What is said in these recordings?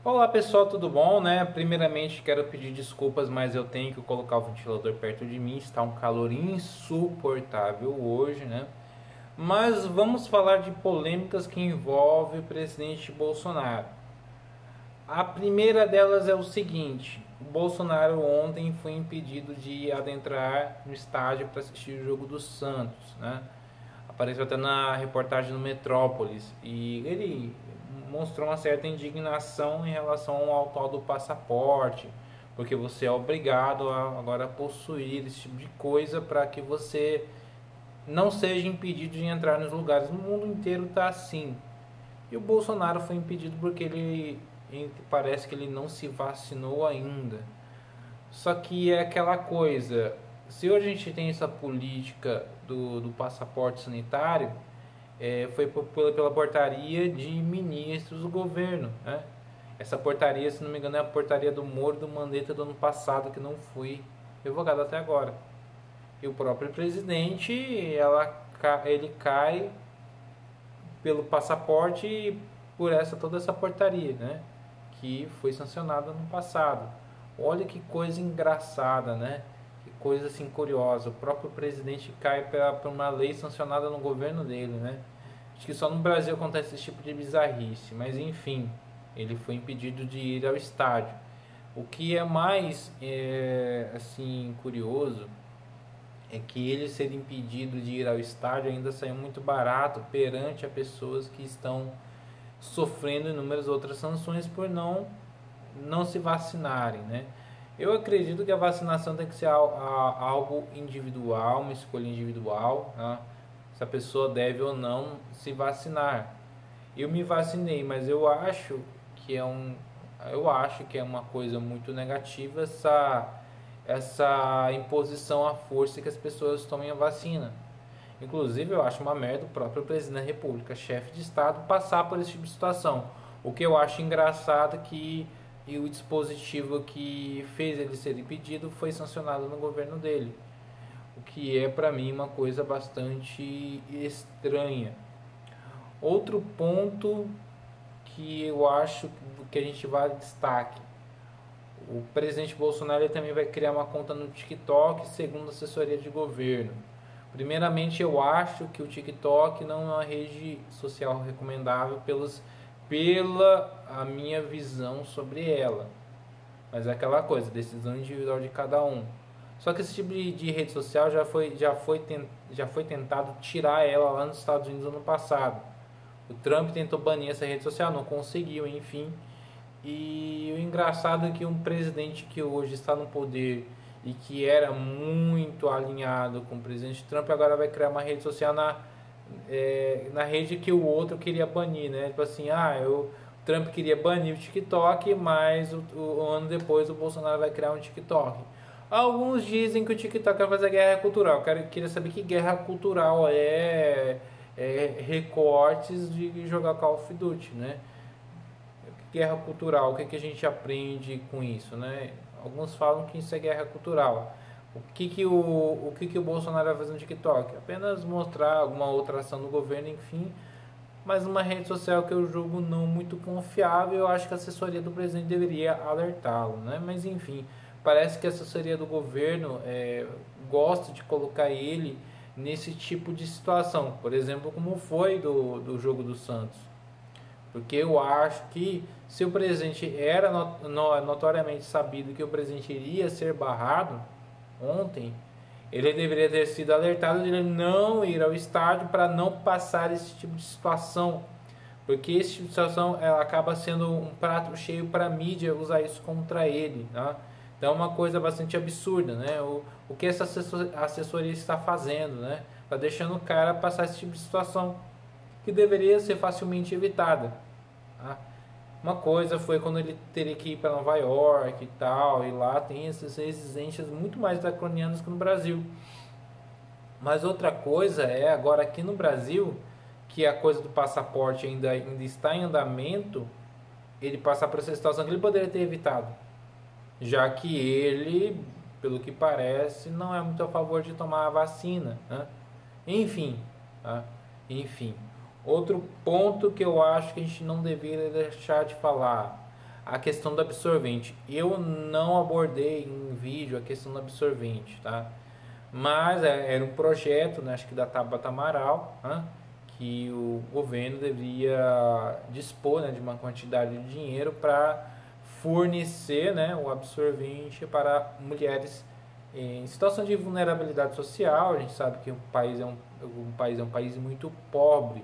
Olá pessoal, tudo bom, né? Primeiramente quero pedir desculpas, mas eu tenho que colocar o ventilador perto de mim, está um calor insuportável hoje, né? Mas vamos falar de polêmicas que envolvem o presidente Bolsonaro. A primeira delas é o seguinte: o Bolsonaro ontem foi impedido de adentrar no estádio para assistir o jogo do Santos, né? Apareceu até na reportagem no Metrópolis e ele mostrou uma certa indignação em relação ao tal do passaporte, porque você é obrigado a agora possuir esse tipo de coisa para que você não seja impedido de entrar nos lugares. No mundo inteiro está assim. E o Bolsonaro foi impedido porque ele parece que ele não se vacinou ainda. Só que é aquela coisa, se hoje a gente tem essa política do passaporte sanitário, foi pela portaria de ministros do governo, né? Essa portaria, se não me engano, é a portaria do Moro do Mandetta do ano passado, que não foi revogada até agora. E o próprio presidente, ele cai pelo passaporte por toda essa portaria, né? Que foi sancionada no passado. Olha que coisa engraçada, né? Que coisa assim curiosa. O próprio presidente cai por uma lei sancionada no governo dele, né? Acho que só no Brasil acontece esse tipo de bizarrice, mas enfim, ele foi impedido de ir ao estádio. O que é mais assim curioso é que ele ser impedido de ir ao estádio ainda saiu muito barato perante a pessoas que estão sofrendo inúmeras outras sanções por não se vacinarem, né? Eu acredito que a vacinação tem que ser algo individual, uma escolha individual, né? Se a pessoa deve ou não se vacinar. Eu me vacinei, mas eu acho que é uma coisa muito negativa essa imposição à força que as pessoas tomem a vacina. Inclusive, eu acho uma merda o próprio presidente da República, chefe de Estado, passar por esse tipo de situação. O que eu acho engraçado é que o dispositivo que fez ele ser impedido foi sancionado no governo dele. O que é, para mim, uma coisa bastante estranha. Outro ponto que eu acho que a gente vai destaque: o presidente Bolsonaro também vai criar uma conta no TikTok, segundo a assessoria de governo. Primeiramente, eu acho que o TikTok não é uma rede social recomendável pela a minha visão sobre ela. Mas é aquela coisa, decisão individual de cada um. Só que esse tipo de rede social já foi tentado tirar ela lá nos Estados Unidos ano passado. O Trump tentou banir essa rede social, não conseguiu, enfim. E o engraçado é que um presidente que hoje está no poder e que era muito alinhado com o presidente Trump agora vai criar uma rede social na rede que o outro queria banir, né? Tipo assim, o Trump queria banir o TikTok, mas o ano depois o Bolsonaro vai criar um TikTok. Alguns dizem que o TikTok vai fazer guerra cultural. Eu queria saber que guerra cultural recortes de jogar Call of Duty, né? Guerra cultural, o que a gente aprende com isso, né? Alguns falam que isso é guerra cultural. O que o Bolsonaro vai fazer no TikTok? Apenas mostrar alguma outra ação do governo, enfim, mas uma rede social que eu julgo não muito confiável. Eu acho que a assessoria do presidente deveria alertá-lo, né? Mas enfim, parece que a assessoria do governo gosta de colocar ele nesse tipo de situação, por exemplo, como foi do jogo do Santos. Porque eu acho que se o presidente era notoriamente sabido que o presidente iria ser barrado ontem, ele deveria ter sido alertado de ele não ir ao estádio para não passar esse tipo de situação. Porque esse tipo de situação ela acaba sendo um prato cheio para a mídia usar isso contra ele. Tá? Então é uma coisa bastante absurda, né? O que essa assessoria está fazendo, né? Está deixando o cara passar esse tipo de situação que deveria ser facilmente evitada. Tá? Uma coisa foi quando ele teria que ir para Nova York e tal, e lá tem essas exigências muito mais draconianas que no Brasil. Mas outra coisa é agora aqui no Brasil, que a coisa do passaporte ainda está em andamento, ele passar por essa situação que ele poderia ter evitado. Já que ele, pelo que parece, não é muito a favor de tomar a vacina, né? Enfim, tá? Enfim. Outro ponto que eu acho que a gente não deveria deixar de falar. a questão do absorvente. Eu não abordei em vídeo a questão do absorvente, tá? Mas era um projeto, né, acho que da Tabata Amaral, né, que o governo deveria dispor, né, de uma quantidade de dinheiro para fornecer, né, o absorvente para mulheres em situação de vulnerabilidade social. A gente sabe que um país muito pobre.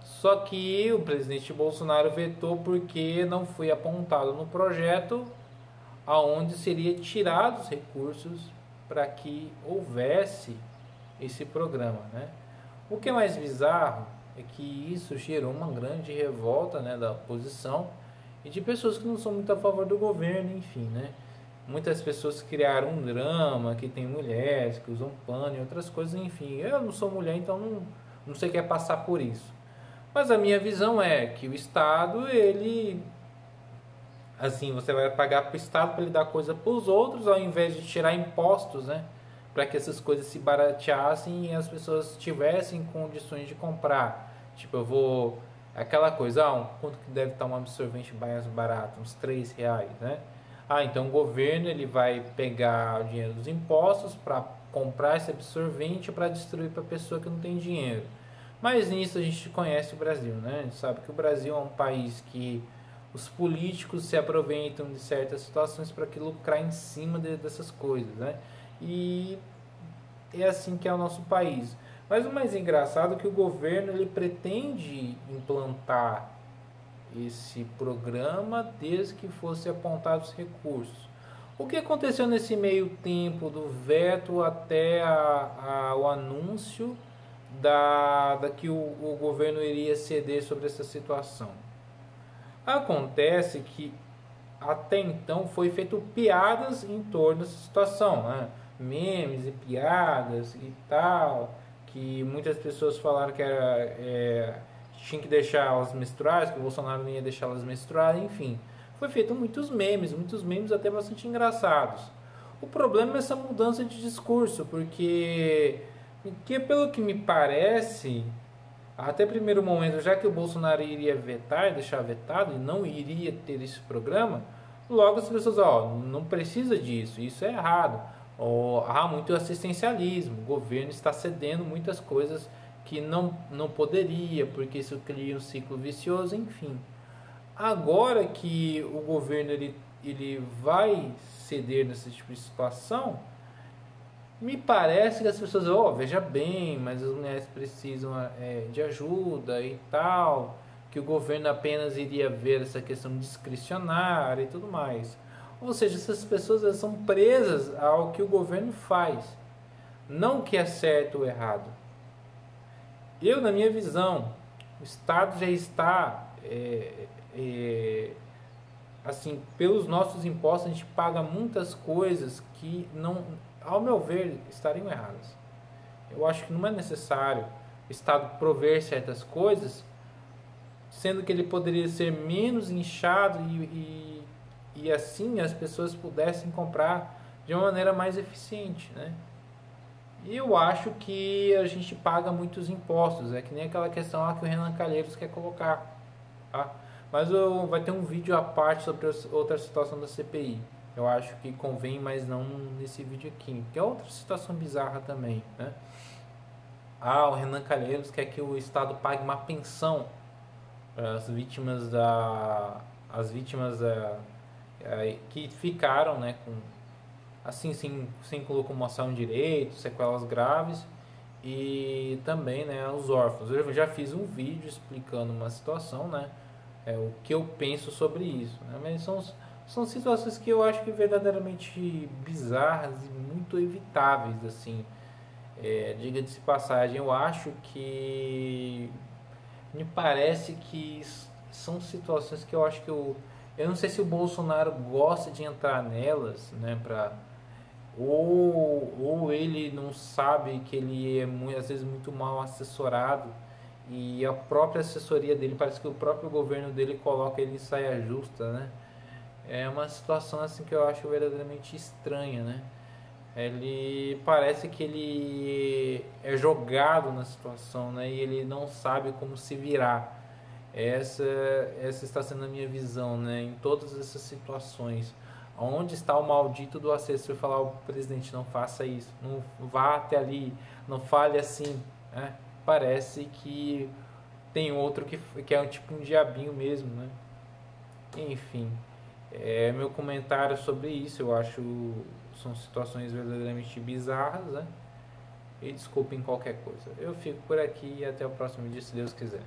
Só que o presidente Bolsonaro vetou porque não foi apontado no projeto aonde seria tirados recursos para que houvesse esse programa, né? O que é mais bizarro é que isso gerou uma grande revolta, né, da oposição e de pessoas que não são muito a favor do governo, enfim, né? Muitas pessoas criaram um drama que tem mulheres que usam pano e outras coisas, enfim. Eu não sou mulher, então não sei o que é passar por isso. Mas a minha visão é que o Estado, ele, assim, você vai pagar para o Estado para ele dar coisa para os outros, ao invés de tirar impostos, né? Para que essas coisas se barateassem e as pessoas tivessem condições de comprar. Tipo, eu vou... Aquela coisa, quanto que deve estar um absorvente mais barato? Uns R$ 3, né? Então o governo ele vai pegar o dinheiro dos impostos para comprar esse absorvente para distribuir para a pessoa que não tem dinheiro. Mas nisso a gente conhece o Brasil, né? A gente sabe que o Brasil é um país que os políticos se aproveitam de certas situações para que lucrar em cima dessas coisas, né? E é assim que é o nosso país. Mas o mais engraçado é que o governo ele pretende implantar esse programa desde que fosse apontados os recursos. O que aconteceu nesse meio tempo do veto até o anúncio da que o governo iria ceder sobre essa situação? Acontece que até então foi feito piadas em torno dessa situação, né? Memes e piadas e tal, que muitas pessoas falaram que tinha que deixar elas menstruarem, que o Bolsonaro não ia deixar elas menstruarem, enfim. Foi feito muitos memes até bastante engraçados. O problema é essa mudança de discurso, porque pelo que me parece, até primeiro momento, já que o Bolsonaro iria vetar, deixar vetado e não iria ter esse programa, logo as pessoas, não precisa disso, isso é errado. Há muito assistencialismo, o governo está cedendo muitas coisas que não poderia, porque isso cria um ciclo vicioso, enfim. Agora que o governo ele vai ceder nesse tipo de situação, me parece que as pessoas, veja bem, mas as mulheres precisam de ajuda e tal, que o governo apenas iria ver essa questão discricionária e tudo mais. Ou seja, essas pessoas elas são presas ao que o governo faz, não o que é certo ou errado. Na minha visão, o Estado já está, assim, pelos nossos impostos, a gente paga muitas coisas que não, ao meu ver, estariam erradas. Eu acho que não é necessário o Estado prover certas coisas, sendo que ele poderia ser menos inchado e assim as pessoas pudessem comprar de uma maneira mais eficiente, né? E eu acho que a gente paga muitos impostos, é que nem aquela questão lá que o Renan Calheiros quer colocar, tá? Mas vai ter um vídeo à parte sobre outra situação da CPI. Eu acho que convém, mas não nesse vídeo aqui, que é outra situação bizarra também, né? O Renan Calheiros quer que o Estado pague uma pensão para as vítimas que ficaram, né, com assim sem locomoção direito, sequelas graves e também, né, os órfãos. Eu já fiz um vídeo explicando uma situação, né, o que eu penso sobre isso, né, mas são situações que eu acho que verdadeiramente bizarras e muito evitáveis, assim. Diga-se de passagem, eu acho que me parece que são situações que eu acho que eu não sei se o Bolsonaro gosta de entrar nelas, né, ou ele não sabe que ele é às vezes muito mal assessorado e a própria assessoria dele, parece que o próprio governo dele coloca ele em saia justa, né? É uma situação assim que eu acho verdadeiramente estranha, né? Ele parece que ele é jogado na situação, né? E ele não sabe como se virar. Essa está sendo a minha visão, né? Em todas essas situações. Onde está o maldito do assessor falar ao presidente, não faça isso, não vá até ali, não fale assim, né? Parece que tem outro que é tipo um diabinho mesmo, né? Enfim, meu comentário sobre isso, eu acho são situações verdadeiramente bizarras, né? E desculpem qualquer coisa. Eu fico por aqui e até o próximo vídeo, se Deus quiser.